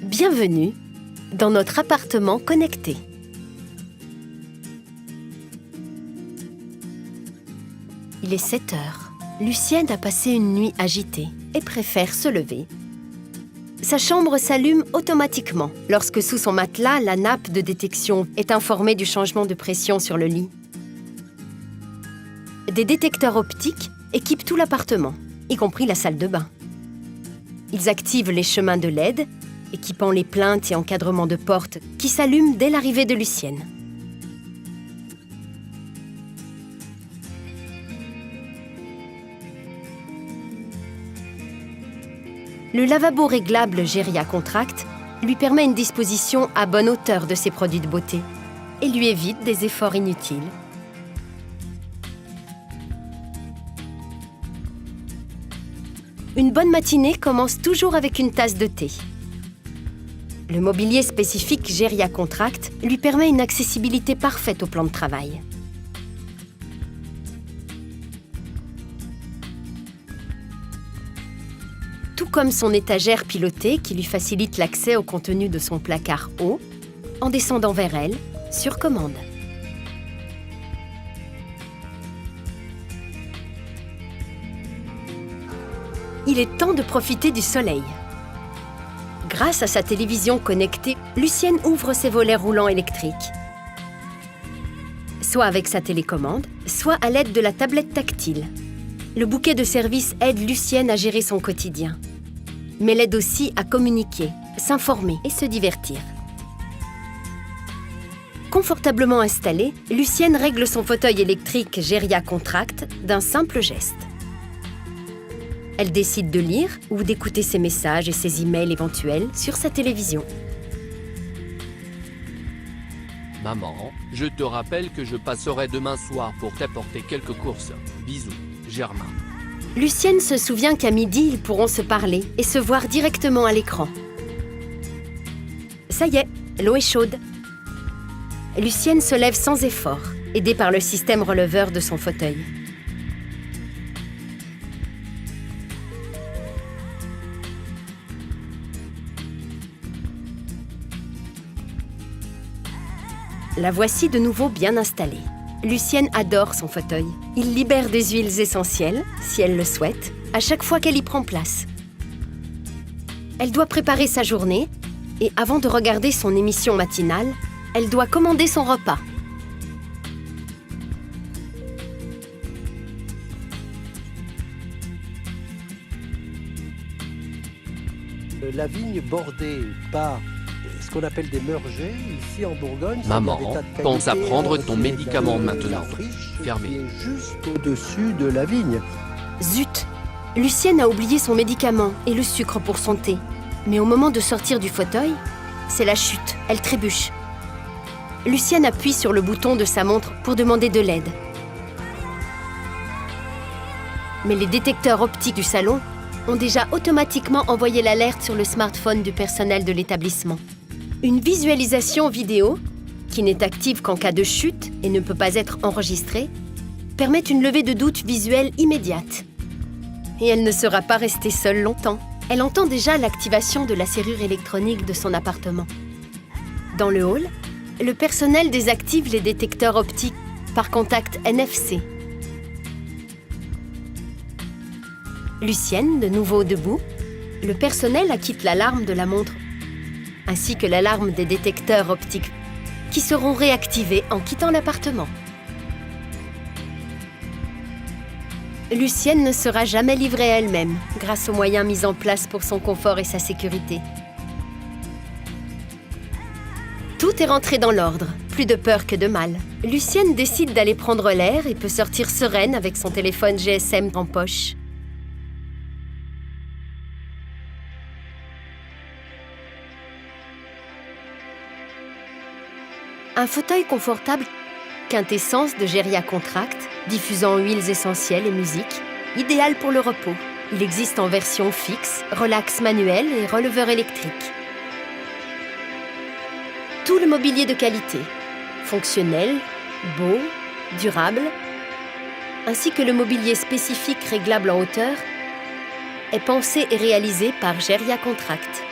Bienvenue dans notre appartement connecté. Il est 7 heures. Lucienne a passé une nuit agitée et préfère se lever. Sa chambre s'allume automatiquement lorsque sous son matelas, la nappe de détection est informée du changement de pression sur le lit. Des détecteurs optiques équipent tout l'appartement, y compris la salle de bain. Ils activent les chemins de LED, équipant les plaintes et encadrements de portes qui s'allument dès l'arrivée de Lucienne. Le lavabo réglable Geria Contract lui permet une disposition à bonne hauteur de ses produits de beauté et lui évite des efforts inutiles. Une bonne matinée commence toujours avec une tasse de thé. Le mobilier spécifique Geria Contract lui permet une accessibilité parfaite au plan de travail. Tout comme son étagère pilotée qui lui facilite l'accès au contenu de son placard haut, en descendant vers elle, sur commande. Il est temps de profiter du soleil. Grâce à sa télévision connectée, Lucienne ouvre ses volets roulants électriques. Soit avec sa télécommande, soit à l'aide de la tablette tactile. Le bouquet de services aide Lucienne à gérer son quotidien, mais l'aide aussi à communiquer, s'informer et se divertir. Confortablement installée, Lucienne règle son fauteuil électrique Geria Contract d'un simple geste. Elle décide de lire ou d'écouter ses messages et ses emails éventuels sur sa télévision. Maman, je te rappelle que je passerai demain soir pour t'apporter quelques courses. Bisous, Germain. Lucienne se souvient qu'à midi, ils pourront se parler et se voir directement à l'écran. Ça y est, l'eau est chaude. Lucienne se lève sans effort, aidée par le système releveur de son fauteuil. La voici de nouveau bien installée. Lucienne adore son fauteuil. Il libère des huiles essentielles, si elle le souhaite, à chaque fois qu'elle y prend place. Elle doit préparer sa journée et avant de regarder son émission matinale, elle doit commander son repas. La vigne bordée par ce qu'on appelle des meurgers, ici en Bourgogne. Maman, pense à prendre ton médicament maintenant. Fermé. Qui est juste au-dessus de la vigne. Zut! Lucienne a oublié son médicament et le sucre pour son thé. Mais au moment de sortir du fauteuil, c'est la chute, elle trébuche. Lucienne appuie sur le bouton de sa montre pour demander de l'aide. Mais les détecteurs optiques du salon ont déjà automatiquement envoyé l'alerte sur le smartphone du personnel de l'établissement. Une visualisation vidéo, qui n'est active qu'en cas de chute et ne peut pas être enregistrée, permet une levée de doute visuelle immédiate. Et elle ne sera pas restée seule longtemps. Elle entend déjà l'activation de la serrure électronique de son appartement. Dans le hall, le personnel désactive les détecteurs optiques par contact NFC. Lucienne, de nouveau debout, le personnel acquitte l'alarme de la montre ainsi que l'alarme des détecteurs optiques qui seront réactivés en quittant l'appartement. Lucienne ne sera jamais livrée à elle-même grâce aux moyens mis en place pour son confort et sa sécurité. Tout est rentré dans l'ordre, plus de peur que de mal. Lucienne décide d'aller prendre l'air et peut sortir sereine avec son téléphone GSM en poche. Un fauteuil confortable, quintessence de Geria Contract, diffusant huiles essentielles et musique, idéal pour le repos. Il existe en version fixe, relax manuel et releveur électrique. Tout le mobilier de qualité, fonctionnel, beau, durable, ainsi que le mobilier spécifique réglable en hauteur, est pensé et réalisé par Geria Contract.